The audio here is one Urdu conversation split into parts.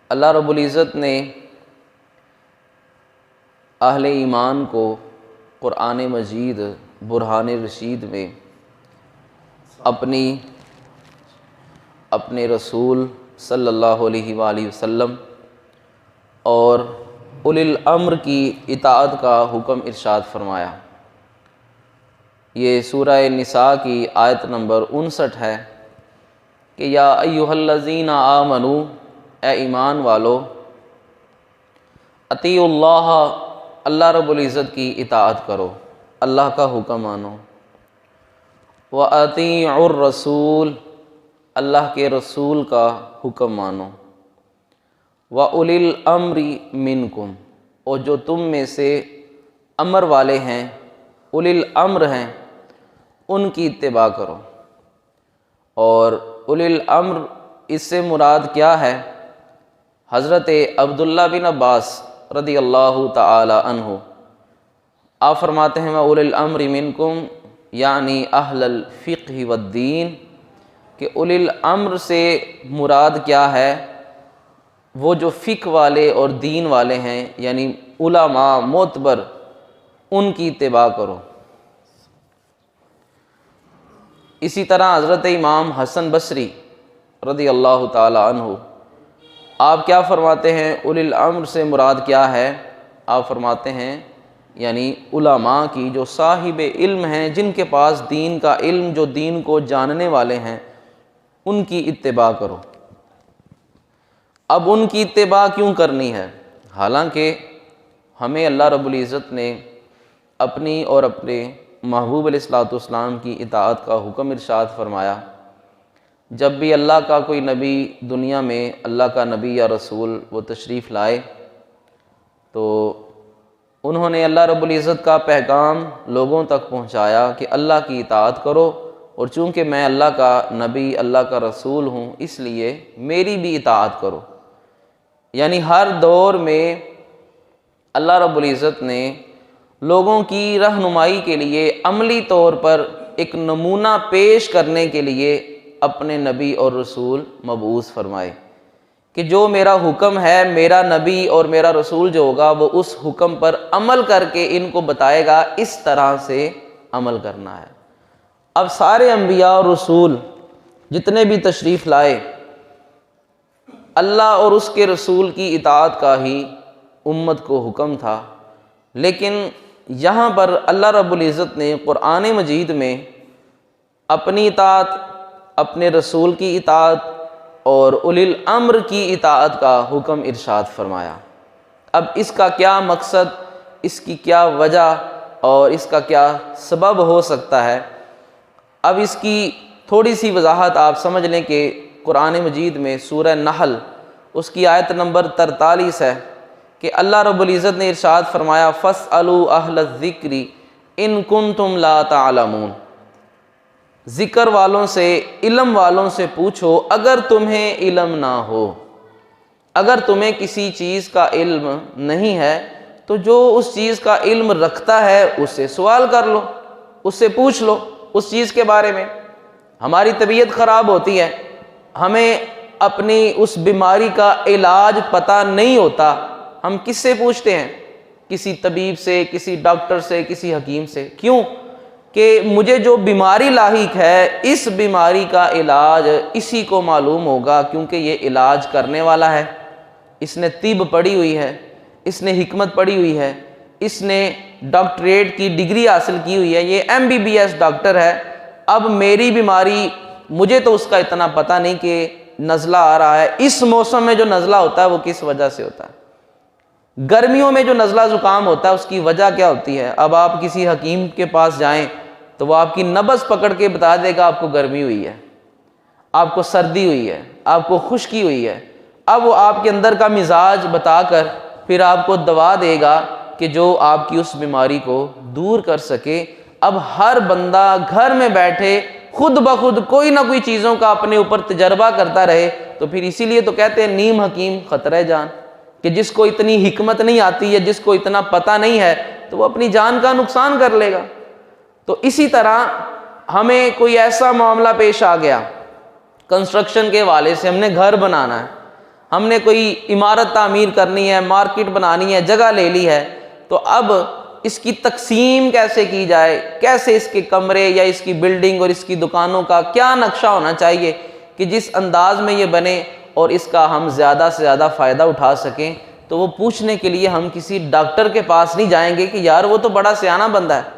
اللہ رب العزت نے اہل ایمان کو قرآن مجید برہان رشید میں اپنے رسول صلی اللہ علیہ وآلہ وسلم اور اولی الامر کی اطاعت کا حکم ارشاد فرمایا۔ یہ سورہ نساء کی آیت نمبر 59 ہے کہ یا ایھا الذین آمنوا، اے ایمان والو، اطیعوا اللہ، اللہ رب العزت کی اطاعت کرو، اللہ کا حکم مانو، وَأَطِیعُوا الرَّسُولَ، اللہ کے رسول کا حکم مانو، وَأُولِي الْأَمْرِ مِنْکُمْ، اور جو تم میں سے امر والے ہیں، اولی الامر ہیں، ان کی اتباع کرو۔ اور اولی الامر اس سے مراد کیا ہے؟ حضرت عبداللہ بن عباس رضی اللہ تعالی عنہ آپ فرماتے ہیں اولی الامر منکم یعنی اہل الفقہ والدین، کہ اولی الامر سے مراد کیا ہے؟ وہ جو فقہ والے اور دین والے ہیں، یعنی علماء معتبر، ان کی اتباع کرو۔ اسی طرح حضرت امام حسن بصری رضی اللہ تعالی عنہ آپ کیا فرماتے ہیں؟ اولی الامر سے مراد کیا ہے؟ آپ فرماتے ہیں یعنی علماء کی جو صاحب علم ہیں، جن کے پاس دین کا علم، جو دین کو جاننے والے ہیں، ان کی اتباع کرو۔ اب ان کی اتباع کیوں کرنی ہے؟ حالانکہ ہمیں اللہ رب العزت نے اپنی اور اپنے محبوب علیہ الصلوۃ والسلام کی اطاعت کا حکم ارشاد فرمایا۔ جب بھی اللہ کا کوئی نبی دنیا میں، اللہ کا نبی یا رسول وہ تشریف لائے تو انہوں نے اللہ رب العزت کا پیغام لوگوں تک پہنچایا کہ اللہ کی اطاعت کرو، اور چونکہ میں اللہ کا نبی، اللہ کا رسول ہوں، اس لیے میری بھی اطاعت کرو۔ یعنی ہر دور میں اللہ رب العزت نے لوگوں کی رہنمائی کے لیے عملی طور پر ایک نمونہ پیش کرنے کے لیے اپنے نبی اور رسول مبعوث فرمائے کہ جو میرا حکم ہے، میرا نبی اور میرا رسول جو ہوگا وہ اس حکم پر عمل کر کے ان کو بتائے گا اس طرح سے عمل کرنا ہے۔ اب سارے انبیاء اور رسول جتنے بھی تشریف لائے، اللہ اور اس کے رسول کی اطاعت کا ہی امت کو حکم تھا، لیکن یہاں پر اللہ رب العزت نے قرآن مجید میں اپنی اطاعت، اپنے رسول کی اطاعت اور اولی الامر کی اطاعت کا حکم ارشاد فرمایا۔ اب اس کا کیا مقصد، اس کی کیا وجہ اور اس کا کیا سبب ہو سکتا ہے؟ اب اس کی تھوڑی سی وضاحت آپ سمجھ لیں کہ قرآن مجید میں سورہ نحل اس کی آیت نمبر 43 ہے کہ اللہ رب العزت نے ارشاد فرمایا فَاسْأَلُوا أَهْلَ الذِّكْرِ إِن كُنتُمْ لَا تَعْلَمُونَ، ذکر والوں سے، علم والوں سے پوچھو اگر تمہیں علم نہ ہو۔ اگر تمہیں کسی چیز کا علم نہیں ہے تو جو اس چیز کا علم رکھتا ہے اس سے سوال کر لو، اس سے پوچھ لو اس چیز کے بارے میں۔ ہماری طبیعت خراب ہوتی ہے، ہمیں اپنی اس بیماری کا علاج پتہ نہیں ہوتا، ہم کس سے پوچھتے ہیں؟ کسی طبیب سے، کسی ڈاکٹر سے، کسی حکیم سے۔ کیوں؟ کہ مجھے جو بیماری لاحق ہے، اس بیماری کا علاج اسی کو معلوم ہوگا، کیونکہ یہ علاج کرنے والا ہے، اس نے طب پڑھی ہوئی ہے، اس نے حکمت پڑھی ہوئی ہے، اس نے ڈاکٹریٹ کی ڈگری حاصل کی ہوئی ہے، یہ MBBS ڈاکٹر ہے۔ اب میری بیماری، مجھے تو اس کا اتنا پتہ نہیں کہ نزلہ آ رہا ہے، اس موسم میں جو نزلہ ہوتا ہے وہ کس وجہ سے ہوتا ہے، گرمیوں میں جو نزلہ زکام ہوتا ہے اس کی وجہ کیا ہوتی ہے۔ اب آپ کسی حکیم کے پاس جائیں تو وہ آپ کی نبض پکڑ کے بتا دے گا آپ کو گرمی ہوئی ہے، آپ کو سردی ہوئی ہے، آپ کو خشکی ہوئی ہے۔ اب وہ آپ کے اندر کا مزاج بتا کر پھر آپ کو دوا دے گا کہ جو آپ کی اس بیماری کو دور کر سکے۔ اب ہر بندہ گھر میں بیٹھے خود بخود کوئی نہ کوئی چیزوں کا اپنے اوپر تجربہ کرتا رہے، تو پھر اسی لیے تو کہتے ہیں نیم حکیم خطرہ جان، کہ جس کو اتنی حکمت نہیں آتی ہے، جس کو اتنا پتہ نہیں ہے، تو وہ اپنی جان کا نقصان کر لے گا۔ تو اسی طرح ہمیں کوئی ایسا معاملہ پیش آ گیا، کنسٹرکشن کے حوالے سے ہم نے گھر بنانا ہے، ہم نے کوئی عمارت تعمیر کرنی ہے، مارکیٹ بنانی ہے، جگہ لے لی ہے، تو اب اس کی تقسیم کیسے کی جائے، کیسے اس کے کمرے یا اس کی بلڈنگ اور اس کی دکانوں کا کیا نقشہ ہونا چاہیے کہ جس انداز میں یہ بنے اور اس کا ہم زیادہ سے زیادہ فائدہ اٹھا سکیں، تو وہ پوچھنے کے لیے ہم کسی ڈاکٹر کے پاس نہیں جائیں گے کہ یار وہ تو بڑا سیانہ بندہ ہے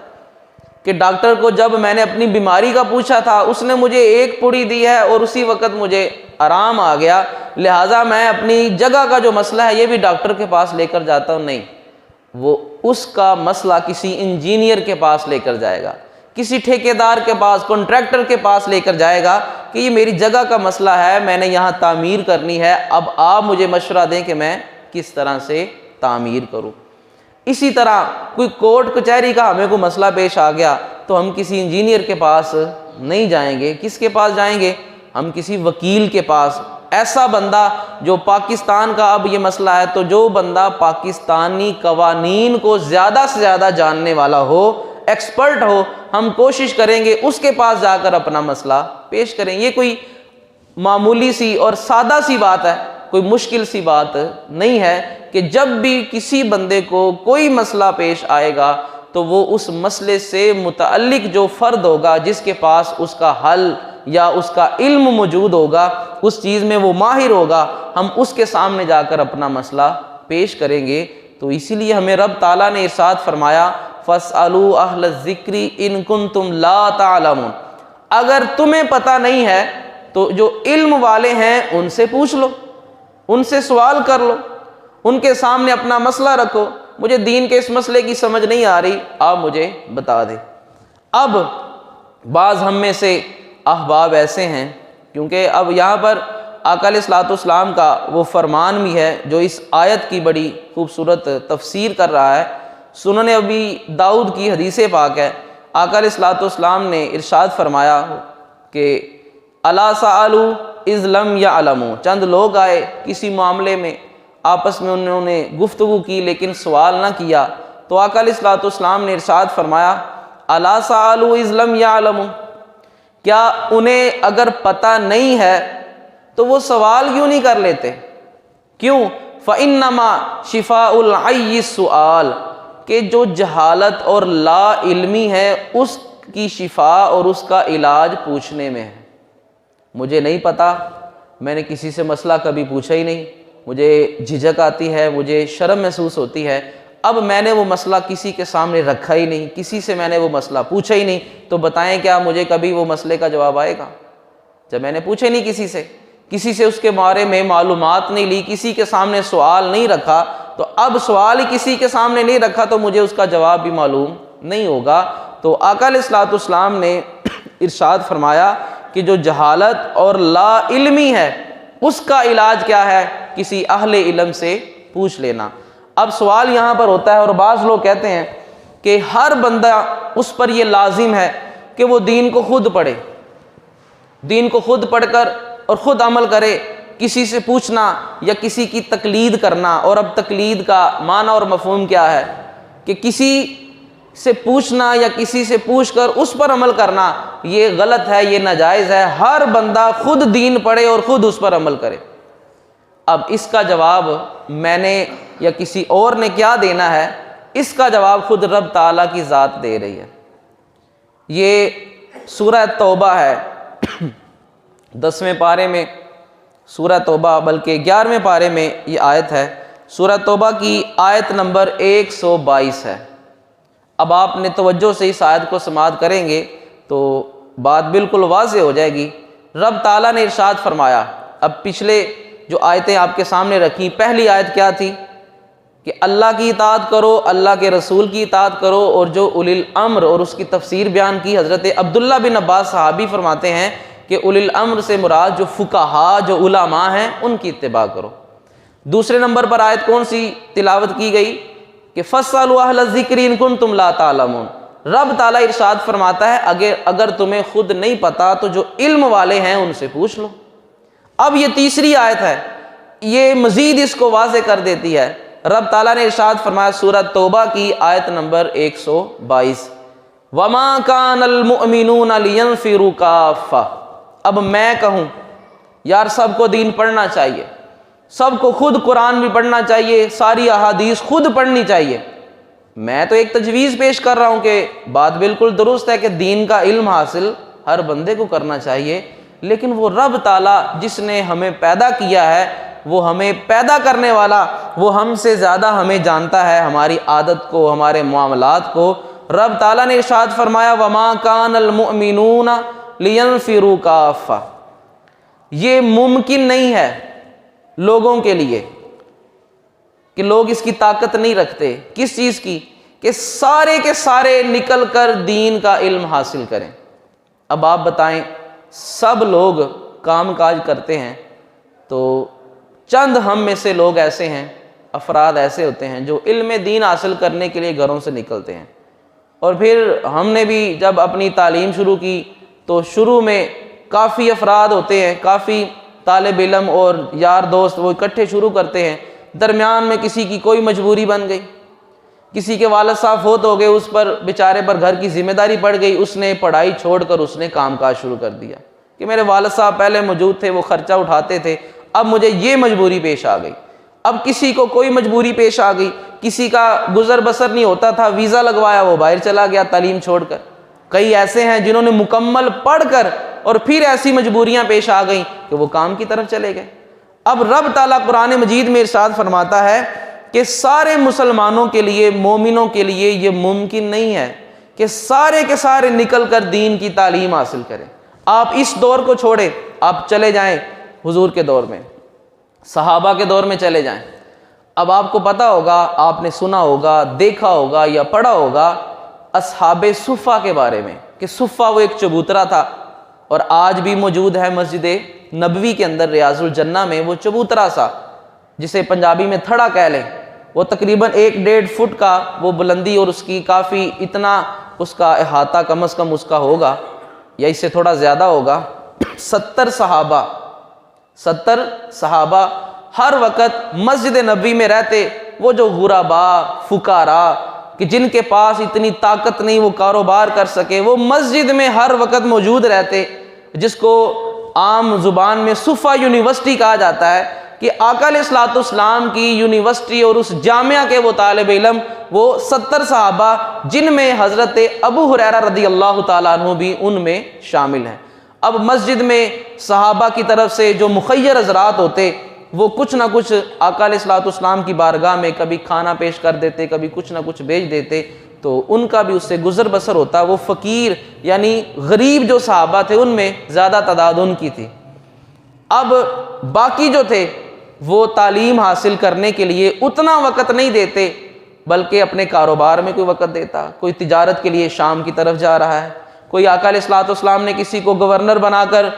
کہ ڈاکٹر کو جب میں نے اپنی بیماری کا پوچھا تھا اس نے مجھے ایک پوڑی دی ہے اور اسی وقت مجھے آرام آ گیا، لہٰذا میں اپنی جگہ کا جو مسئلہ ہے یہ بھی ڈاکٹر کے پاس لے کر جاتا ہوں۔ نہیں، وہ اس کا مسئلہ کسی انجینئر کے پاس لے کر جائے گا، کسی ٹھیکیدار کے پاس، کنٹریکٹر کے پاس لے کر جائے گا کہ یہ میری جگہ کا مسئلہ ہے، میں نے یہاں تعمیر کرنی ہے، اب آپ مجھے مشورہ دیں کہ میں کس طرح سے تعمیر کروں۔ اسی طرح کوئی کورٹ کچہری کا ہمیں کوئی مسئلہ پیش آ گیا تو ہم کسی انجینئر کے پاس نہیں جائیں گے، کس کے پاس جائیں گے؟ ہم کسی وکیل کے پاس، ایسا بندہ جو پاکستان کا اب یہ مسئلہ ہے تو جو بندہ پاکستانی قوانین کو زیادہ سے زیادہ جاننے والا ہو، ایکسپرٹ ہو، ہم کوشش کریں گے اس کے پاس جا کر اپنا مسئلہ پیش کریں۔ یہ کوئی معمولی سی اور سادہ سی بات ہے، کوئی مشکل سی بات نہیں ہے کہ جب بھی کسی بندے کو کوئی مسئلہ پیش آئے گا تو وہ اس مسئلے سے متعلق جو فرد ہوگا جس کے پاس اس کا حل یا اس کا علم موجود ہوگا، اس چیز میں وہ ماہر ہوگا، ہم اس کے سامنے جا کر اپنا مسئلہ پیش کریں گے۔ تو اسی لیے ہمیں رب تعالیٰ نے ارشاد فرمایا فَاسْأَلُوا أَهْلَ الذِّكْرِ إِن كُنتُمْ لَا تَعْلَمُونَ، اگر تمہیں پتہ نہیں ہے تو جو علم والے ہیں ان سے پوچھ لو، ان سے سوال کر لو، ان کے سامنے اپنا مسئلہ رکھو، مجھے دین کے اس مسئلے کی سمجھ نہیں آ رہی، آپ مجھے بتا دیں۔ اب بعض ہم میں سے احباب ایسے ہیں، کیونکہ اب یہاں پر آقا علیہ الصلوۃ والسلام کا وہ فرمان بھی ہے جو اس آیت کی بڑی خوبصورت تفسیر کر رہا ہے۔ سنن ابی داؤد کی حدیث پاک ہے، آقا علیہ الصلوۃ والسلام نے ارشاد فرمایا کہ الا سألوا اذ لم یعلموا، چند لوگ آئے کسی معاملے میں، آپس میں انہوں نے گفتگو کی لیکن سوال نہ کیا، تو آقا علیہ الصلوۃ والسلام نے ارشاد فرمایا الا سألوا اذ لم یعلموا، کیا انہیں اگر پتہ نہیں ہے تو وہ سوال کیوں نہیں کر لیتے؟ کیوں؟ فَإِنَّمَا شِفَاءُ الْعَيِّ السُّؤَالُ، کہ جو جہالت اور لا علمی ہے اس کی شفا اور اس کا علاج پوچھنے میں ہے۔ مجھے نہیں پتہ، میں نے کسی سے مسئلہ کبھی پوچھا ہی نہیں، مجھے جھجک آتی ہے، مجھے شرم محسوس ہوتی ہے، اب میں نے وہ مسئلہ کسی کے سامنے رکھا ہی نہیں، کسی سے میں نے وہ مسئلہ پوچھا ہی نہیں، تو بتائیں کیا مجھے کبھی وہ مسئلے کا جواب آئے گا؟ جب میں نے پوچھا نہیں کسی سے اس کے بارے میں معلومات نہیں لی، کسی کے سامنے سوال نہیں رکھا، تو اب سوال ہی کسی کے سامنے نہیں رکھا تو مجھے اس کا جواب بھی معلوم نہیں ہوگا۔ تو آقا علیہ الصلوۃ والسلام نے ارشاد فرمایا کہ جو جہالت اور لا علمی ہے اس کا علاج کیا ہے؟ کسی اہل علم سے پوچھ لینا۔ اب سوال یہاں پر ہوتا ہے، اور بعض لوگ کہتے ہیں کہ ہر بندہ اس پر یہ لازم ہے کہ وہ دین کو خود پڑھے، دین کو خود پڑھ کر اور خود عمل کرے، کسی سے پوچھنا یا کسی کی تقلید کرنا۔ اور اب تقلید کا معنی اور مفہوم کیا ہے کہ کسی سے پوچھنا یا کسی سے پوچھ کر اس پر عمل کرنا، یہ غلط ہے، یہ ناجائز ہے۔ ہر بندہ خود دین پڑھے اور خود اس پر عمل کرے۔ اب اس کا جواب میں نے یا کسی اور نے کیا دینا ہے؟ اس کا جواب خود رب تعالیٰ کی ذات دے رہی ہے۔ یہ سورہ توبہ ہے، 10ویں پارے میں سورہ توبہ، بلکہ 11ویں پارے میں یہ آیت ہے، سورہ توبہ کی آیت نمبر 122 ہے۔ اب آپ نے توجہ سے اس آیت کو سماعت کریں گے تو بات بالکل واضح ہو جائے گی۔ رب تعالیٰ نے ارشاد فرمایا، اب پچھلے جو آیتیں آپ کے سامنے رکھی، پہلی آیت کیا تھی کہ اللہ کی اطاعت کرو، اللہ کے رسول کی اطاعت کرو، اور جو اولی الامر، اور اس کی تفسیر بیان کی حضرت عبداللہ بن عباس صحابی فرماتے ہیں کہ اولی الامر سے مراد جو فقہا، جو علماء ہیں، ان کی اتباع کرو۔ دوسرے نمبر پر آیت کون سی تلاوت کی گئی کہ فَاسْأَلُوا أَهْلَ الذِّكْرِ إِن كُنتُمْ لَا تَعْلَمُونَ۔ رب تعالیٰ ارشاد فرماتا ہے اگر تمہیں خود نہیں پتا تو جو علم والے ہیں ان سے پوچھ لو۔ اب یہ تیسری آیت ہے، یہ مزید اس کو واضح کر دیتی ہے۔ رب تعالیٰ نے ارشاد فرمایا سورہ توبہ کی آیت نمبر 122، وَمَا كَانَ الْمُؤْمِنُونَ لِيَنْفِرُوا كَافَّةً۔ اب میں کہوں یار سب کو دین پڑھنا چاہیے، سب کو خود قرآن بھی پڑھنا چاہیے، ساری احادیث خود پڑھنی چاہیے۔ میں تو ایک تجویز پیش کر رہا ہوں کہ بات بالکل درست ہے کہ دین کا علم حاصل ہر بندے کو کرنا چاہیے، لیکن وہ رب تعالیٰ جس نے ہمیں پیدا کیا ہے، وہ ہمیں پیدا کرنے والا، وہ ہم سے زیادہ ہمیں جانتا ہے، ہماری عادت کو، ہمارے معاملات کو۔ رب تعالیٰ نے ارشاد فرمایا وَمَا كَانَ الْمُؤْمِنُونَ لِيَنْفِرُوا كَافَّةً، یہ ممکن نہیں ہے لوگوں کے لیے کہ لوگ اس کی طاقت نہیں رکھتے، کس چیز کی، کہ سارے کے سارے نکل کر دین کا علم حاصل کریں۔ اب آپ بتائیں، سب لوگ کام کاج کرتے ہیں تو چند ہم میں سے لوگ ایسے ہیں، افراد ایسے ہوتے ہیں جو علم دین حاصل کرنے کے لیے گھروں سے نکلتے ہیں، اور پھر ہم نے بھی جب اپنی تعلیم شروع کی تو شروع میں کافی افراد ہوتے ہیں، کافی طالب علم اور یار دوست وہ اکٹھے شروع کرتے ہیں، درمیان میں کسی کی کوئی مجبوری بن گئی، کسی کے والد صاحب فوت ہو گئے، اس پر بیچارے پر گھر کی ذمہ داری پڑ گئی، اس نے پڑھائی چھوڑ کر اس نے کام کاج شروع کر دیا کہ میرے والد صاحب پہلے موجود تھے، وہ خرچہ اٹھاتے تھے، اب مجھے یہ مجبوری پیش آ گئی۔ اب کسی کو کوئی مجبوری پیش آ گئی، کسی کا گزر بسر نہیں ہوتا تھا، ویزا لگوایا وہ باہر چلا گیا تعلیم چھوڑ کر۔ کئی ایسے ہیں جنہوں نے مکمل پڑھ کر اور پھر ایسی مجبوریاں پیش آ گئیں کہ وہ کام کی طرف چلے گئے۔ اب رب تعالیٰ قرآن مجید میں ارشاد فرماتا ہے کہ سارے مسلمانوں کے لیے، مومنوں کے لیے یہ ممکن نہیں ہے کہ سارے کے سارے نکل کر دین کی تعلیم حاصل کریں۔ آپ اس دور کو چھوڑیں، آپ چلے جائیں حضور کے دور میں، صحابہ کے دور میں چلے جائیں۔ اب آپ کو پتہ ہوگا، آپ نے سنا ہوگا، دیکھا ہوگا یا پڑھا ہوگا اصحاب صفہ کے بارے میں کہ صفہ وہ ایک چبوترا تھا، اور آج بھی موجود ہے مسجد نبوی کے اندر ریاض الجنہ میں وہ چبوترا سا، جسے پنجابی میں تھڑا کہہ لیں۔ وہ تقریباً 1.5 فٹ کا وہ بلندی، اور اس کی کافی اتنا اس کا احاطہ کم از کم اس کا ہوگا یا اس سے تھوڑا زیادہ ہوگا۔ 70 صحابہ ہر وقت مسجد نبوی میں رہتے، وہ جو غربا، فقراء کہ جن کے پاس اتنی طاقت نہیں وہ کاروبار کر سکے، وہ مسجد میں ہر وقت موجود رہتے، جس کو عام زبان میں صفہ یونیورسٹی کہا جاتا ہے، کہ آقا علیہ الصلوۃ والسلام کی یونیورسٹی اور اس جامعہ کے وہ طالب علم، وہ 70 صحابہ، جن میں حضرت ابو ہریرہ رضی اللہ تعالیٰ عنہ بھی ان میں شامل ہیں۔ اب مسجد میں صحابہ کی طرف سے جو مخیر حضرات ہوتے، وہ کچھ نہ کچھ آقا علیہ الصلوۃ والسلام کی بارگاہ میں کبھی کھانا پیش کر دیتے، کبھی کچھ نہ کچھ بھیج دیتے، تو ان کا بھی اس سے گزر بسر ہوتا۔ وہ فقیر یعنی غریب جو صحابہ تھے، ان میں زیادہ تعداد ان کی تھی۔ اب باقی جو تھے وہ تعلیم حاصل کرنے کے لیے اتنا وقت نہیں دیتے، بلکہ اپنے کاروبار میں کوئی وقت دیتا، کوئی تجارت کے لیے شام کی طرف جا رہا ہے، کوئی آقا علیہ الصلوۃ والسلام نے کسی کو گورنر بنا کر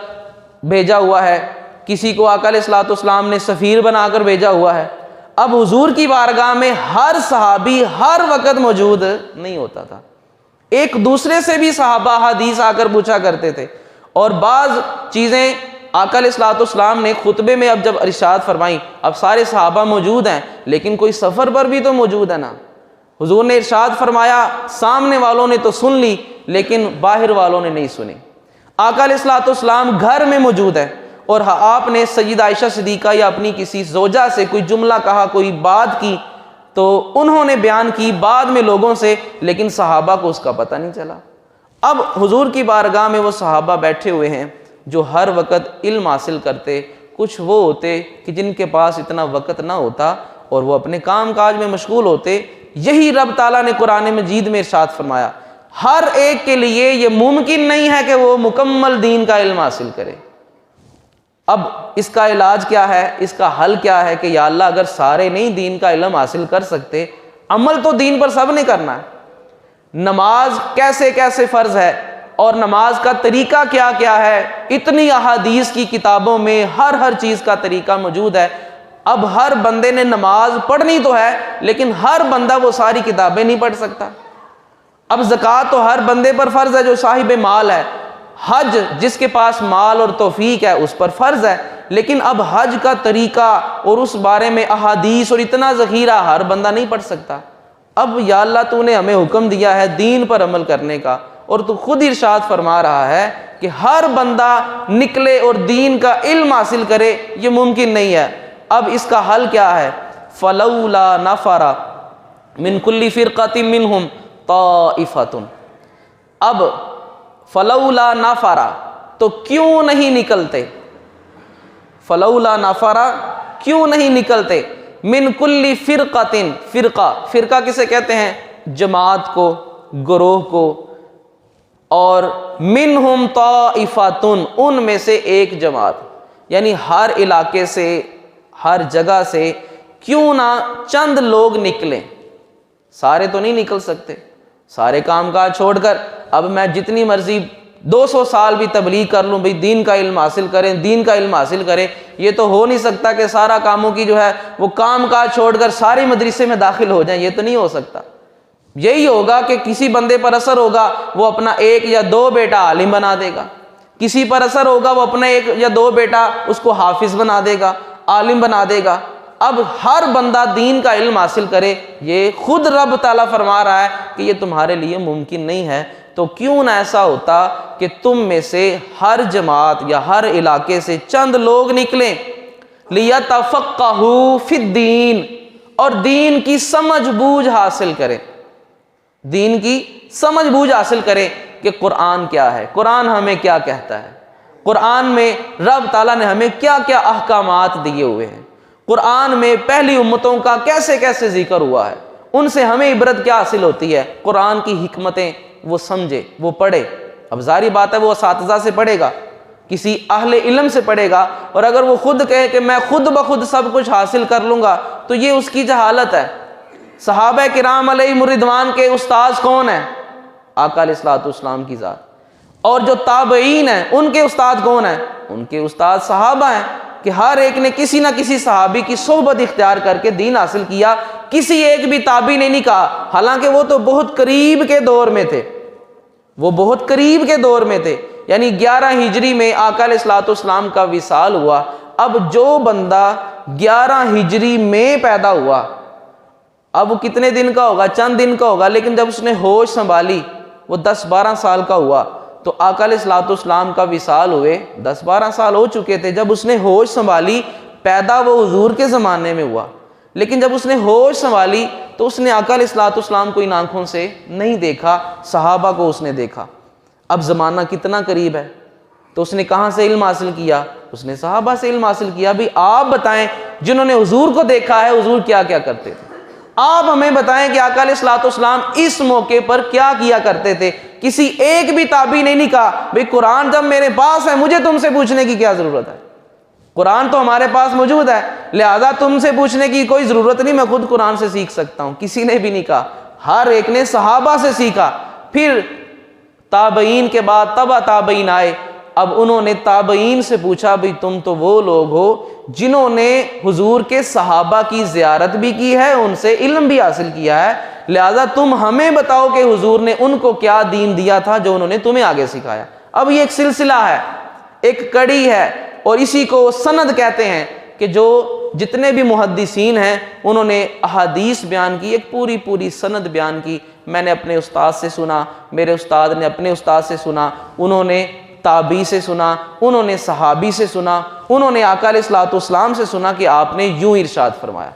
بھیجا ہوا ہے، کسی کو آقا علیہ الصلوۃ والسلام نے سفیر بنا کر بھیجا ہوا ہے۔ اب حضور کی بارگاہ میں ہر صحابی ہر وقت موجود نہیں ہوتا تھا، ایک دوسرے سے بھی صحابہ حدیث آ کر پوچھا کرتے تھے، اور بعض چیزیں آقا علیہ الصلوۃ والسلام نے خطبے میں اب جب ارشاد فرمائیں، اب سارے صحابہ موجود ہیں لیکن کوئی سفر پر بھی تو موجود ہے نا۔ حضور نے ارشاد فرمایا سامنے والوں نے تو سن لی لیکن باہر والوں نے نہیں سنی۔ آقا علیہ الصلوۃ والسلام گھر میں موجود ہے، اور آپ نے سیدہ عائشہ صدیقہ یا اپنی کسی زوجہ سے کوئی جملہ کہا، کوئی بات کی، تو انہوں نے بیان کی بعد میں لوگوں سے، لیکن صحابہ کو اس کا پتہ نہیں چلا۔ اب حضور کی بارگاہ میں وہ صحابہ بیٹھے ہوئے ہیں جو ہر وقت علم حاصل کرتے، کچھ وہ ہوتے کہ جن کے پاس اتنا وقت نہ ہوتا اور وہ اپنے کام کاج میں مشغول ہوتے۔ یہی رب تعالیٰ نے قرآن مجید میں ارشاد فرمایا، ہر ایک کے لیے یہ ممکن نہیں ہے کہ وہ مکمل دین کا علم حاصل کرے۔ اب اس کا علاج کیا ہے، اس کا حل کیا ہے کہ یا اللہ اگر سارے نہیں دین کا علم حاصل کر سکتے، عمل تو دین پر سب نے کرنا ہے۔ نماز کیسے کیسے فرض ہے اور نماز کا طریقہ کیا کیا ہے، اتنی احادیث کی کتابوں میں ہر چیز کا طریقہ موجود ہے۔ اب ہر بندے نے نماز پڑھنی تو ہے، لیکن ہر بندہ وہ ساری کتابیں نہیں پڑھ سکتا۔ اب زکوٰۃ تو ہر بندے پر فرض ہے جو صاحب مال ہے، حج جس کے پاس مال اور توفیق ہے اس پر فرض ہے، لیکن اب حج کا طریقہ اور اس بارے میں احادیث اور اتنا ذخیرہ ہر بندہ نہیں پڑھ سکتا۔ اب یا اللہ تو نے ہمیں حکم دیا ہے دین پر عمل کرنے کا، اور تو خود ارشاد فرما رہا ہے کہ ہر بندہ نکلے اور دین کا علم حاصل کرے، یہ ممکن نہیں ہے۔ اب اس کا حل کیا ہے؟ فلولا نفر من کل فرقۃ منہم طائفۃ، اب فلولا نفر تو کیوں نہیں نکلتے، فلولا نفر کیوں نہیں نکلتے، من کل فرقۃ، فرقہ کسے کہتے ہیں؟ جماعت کو، گروہ کو، اور منہم طائفۃ ان میں سے ایک جماعت، یعنی ہر علاقے سے، ہر جگہ سے کیوں نہ چند لوگ نکلیں، سارے تو نہیں نکل سکتے، سارے کام کاج چھوڑ کر اب میں جتنی مرضی 200 سال بھی تبلیغ کر لوں، بھئی دین کا علم حاصل کریں، دین کا علم حاصل کریں، یہ تو ہو نہیں سکتا کہ سارا کاموں کی جو ہے وہ کام کاج چھوڑ کر سارے مدرسے میں داخل ہو جائیں، یہ تو نہیں ہو سکتا۔ یہی ہوگا کہ کسی بندے پر اثر ہوگا وہ اپنا 1 یا 2 بیٹا عالم بنا دے گا، کسی پر اثر ہوگا وہ اپنا 1 یا 2 بیٹا اس کو حافظ بنا دے گا، عالم بنا دے گا۔ اب ہر بندہ دین کا علم حاصل کرے، یہ خود رب تعالیٰ فرما رہا ہے کہ یہ تمہارے لیے ممکن نہیں ہے، تو کیوں نہ ایسا ہوتا کہ تم میں سے ہر جماعت یا ہر علاقے سے چند لوگ نکلیں، لِيَتَفَقَّهُوا فِي الدِّينِ، اور دین کی سمجھ بوجھ حاصل کریں، دین کی سمجھ بوجھ حاصل کریں کہ قرآن کیا ہے، قرآن ہمیں کیا کہتا ہے، قرآن میں رب تعالیٰ نے ہمیں کیا کیا احکامات دیے ہوئے ہیں، قرآن میں پہلی امتوں کا کیسے کیسے ذکر ہوا ہے، ان سے ہمیں عبرت کیا حاصل ہوتی ہے، قرآن کی حکمتیں وہ سمجھے، وہ پڑھے۔ اب ظاہری بات ہے وہ اساتذہ سے پڑھے گا، کسی اہل علم سے پڑھے گا، اور اگر وہ خود کہے کہ میں خود بخود سب کچھ حاصل کر لوں گا تو یہ اس کی جہالت ہے۔ صحابہ کرام علیہم الرضوان کے استاذ کون ہیں؟ آقا علیہ الصلوۃ والسلام کی ذات۔ اور جو تابعین ہیں ان کے استاد کون ہیں؟ ان کے استاد صحابہ ہیں، کہ ہر ایک نے کسی نہ کسی صحابی کی صحبت اختیار کر کے دین حاصل کیا، کسی ایک بھی تابعی نے نہیں کہا، حالانکہ وہ تو بہت قریب کے دور میں تھے، وہ بہت قریب کے دور میں تھے، یعنی 11 ہجری میں آقا علیہ الصلوۃ والسلام کا وصال ہوا۔ اب جو بندہ 11 ہجری میں پیدا ہوا، اب وہ کتنے دن کا ہوگا؟ چند دن کا ہوگا، لیکن جب اس نے ہوش سنبھالی وہ 10-12 سال کا ہوا، تو آقا علیہ الصلوۃ والسلام کا وصال ہوئے 10-12 سال ہو چکے تھے۔ جب اس نے ہوش سنبھالی، پیدا وہ حضور کے زمانے میں ہوا، لیکن جب اس نے ہوش سنبھالی تو اس نے آقا علیہ الصلوۃ والسلام کو ان آنکھوں سے نہیں دیکھا، صحابہ کو اس نے دیکھا۔ اب زمانہ کتنا قریب ہے، تو اس نے کہاں سے علم حاصل کیا؟ اس نے صحابہ سے علم حاصل کیا۔ بھی آپ بتائیں جنہوں نے حضور کو دیکھا ہے، حضور کیا کیا کرتے تھے؟ آپ ہمیں بتائیں کہ آقا علیہ الصلوۃ والسلام اس موقع پر کیا کیا کرتے تھے؟ کسی ایک بھی تابعی نے نہیں کہا بھئی قرآن جب میرے پاس ہے مجھے تم سے پوچھنے کی کیا ضرورت ہے، قرآن تو ہمارے پاس موجود ہے، لہذا تم سے پوچھنے کی کوئی ضرورت نہیں، میں خود قرآن سے سیکھ سکتا ہوں۔ کسی نے بھی نہیں کہا، ہر ایک نے صحابہ سے سیکھا۔ پھر تابعین کے بعد تبع تابعین آئے، اب انہوں نے تابعین سے پوچھا بھئی تم تو وہ لوگ ہو جنہوں نے حضور کے صحابہ کی زیارت بھی کی ہے، ان سے علم بھی حاصل کیا ہے، لہذا تم ہمیں بتاؤ کہ حضور نے ان کو کیا دین دیا تھا جو انہوں نے تمہیں آگے سکھایا۔ اب یہ ایک سلسلہ ہے، ایک کڑی ہے، اور اسی کو سند کہتے ہیں، کہ جو جتنے بھی محدثین ہیں انہوں نے احادیث بیان کی، ایک پوری سند بیان کی۔ میں نے اپنے استاد سے سنا، میرے استاد نے اپنے استاد سے سنا، انہوں نے تابعی سے سنا، انہوں نے صحابی سے سنا، انہوں نے آقا علیہ الصلوۃ والسلام سے سنا کہ آپ نے یوں ارشاد فرمایا۔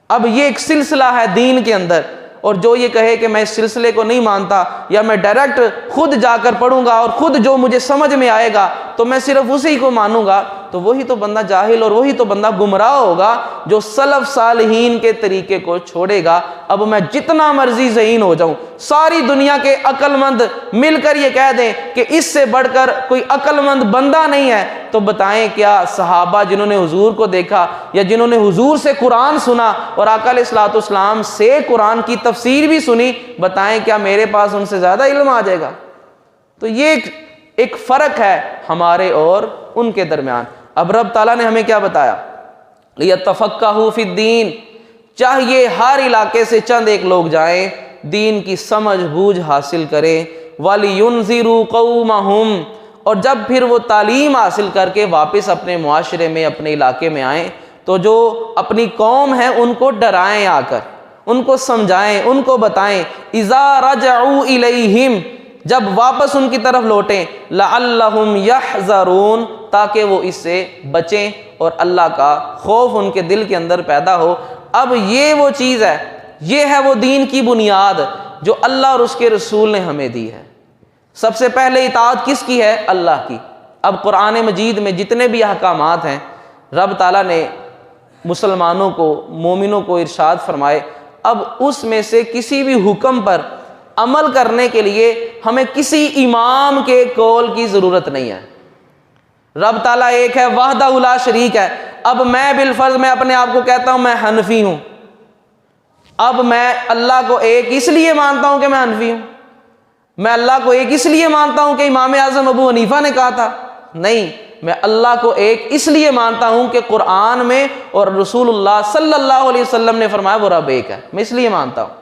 اب یہ ایک سلسلہ ہے دین کے اندر، اور جو یہ کہے کہ میں اس سلسلے کو نہیں مانتا، یا میں ڈائریکٹ خود جا کر پڑھوں گا اور خود جو مجھے سمجھ میں آئے گا تو میں صرف اسی کو مانوں گا، تو وہی تو بندہ جاہل اور وہی تو بندہ گمراہ ہوگا جو سلف صالحین کے طریقے کو چھوڑے گا۔ اب میں جتنا مرضی ذہین ہو جاؤں، ساری دنیا کے عقل مند مل کر یہ کہہ دیں کہ اس سے بڑھ کر کوئی عقل مند بندہ نہیں ہے، تو بتائیں کیا صحابہ جنہوں نے حضور کو دیکھا یا جنہوں نے حضور سے قرآن سنا اور آقا علیہ الصلوۃ والسلام سے قرآن کی تفسیر بھی سنی، بتائیں کیا میرے پاس ان سے زیادہ علم آ جائے گا؟ تو یہ ایک فرق ہے ہمارے اور ان کے درمیان۔ اب رب تعالیٰ نے ہمیں کیا بتایا؟ لِيَتَفَقَّهُوا فِي الدِّينِ، چاہیے ہر علاقے سے چند ایک لوگ جائیں، دین کی سمجھ بوجھ حاصل کریں، وَلِيُنذِرُوا قَوْمَهُمْ، اور جب پھر وہ تعلیم حاصل کر کے واپس اپنے معاشرے میں اپنے علاقے میں آئیں تو جو اپنی قوم ہے ان کو ڈرائیں، آ کر ان کو سمجھائیں، ان کو بتائیں۔ اِذَا رَجَعُوا إِلَيْهِمْ، جب واپس ان کی طرف لوٹیں لعلہم یحذرون تاکہ وہ اس سے بچیں اور اللہ کا خوف ان کے دل کے اندر پیدا ہو۔ اب یہ وہ چیز ہے، یہ ہے وہ دین کی بنیاد جو اللہ اور اس کے رسول نے ہمیں دی ہے۔ سب سے پہلے اطاعت کس کی ہے؟ اللہ کی۔ اب قرآن مجید میں جتنے بھی احکامات ہیں رب تعالیٰ نے مسلمانوں کو، مومنوں کو ارشاد فرمائے، اب اس میں سے کسی بھی حکم پر عمل کرنے کے لیے ہمیں کسی امام کے قول کی ضرورت نہیں ہے۔ رب تعالیٰ ایک ہے، وحدہ لا شریک ہے۔ اب میں بالفرض میں اپنے آپ کو کہتا ہوں میں حنفی ہوں، اب میں اللہ کو ایک اس لیے مانتا ہوں کہ میں حنفی ہوں، میں اللہ کو ایک اس لیے مانتا ہوں کہ امام اعظم ابو حنیفہ نے کہا تھا، نہیں، میں اللہ کو ایک اس لیے مانتا ہوں کہ قرآن میں اور رسول اللہ صلی اللہ علیہ وسلم نے فرمایا وہ رب ایک ہے، میں اس لیے مانتا ہوں۔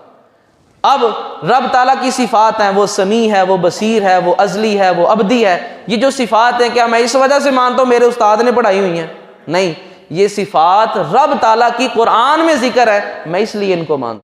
اب رب تعالیٰ کی صفات ہیں، وہ سمیع ہے، وہ بصیر ہے، وہ ازلی ہے، وہ ابدی ہے۔ یہ جو صفات ہیں کیا میں اس وجہ سے مانتا ہوں میرے استاد نے پڑھائی ہوئی ہیں؟ نہیں، یہ صفات رب تعالیٰ کی قرآن میں ذکر ہے، میں اس لیے ان کو مانتا ہوں۔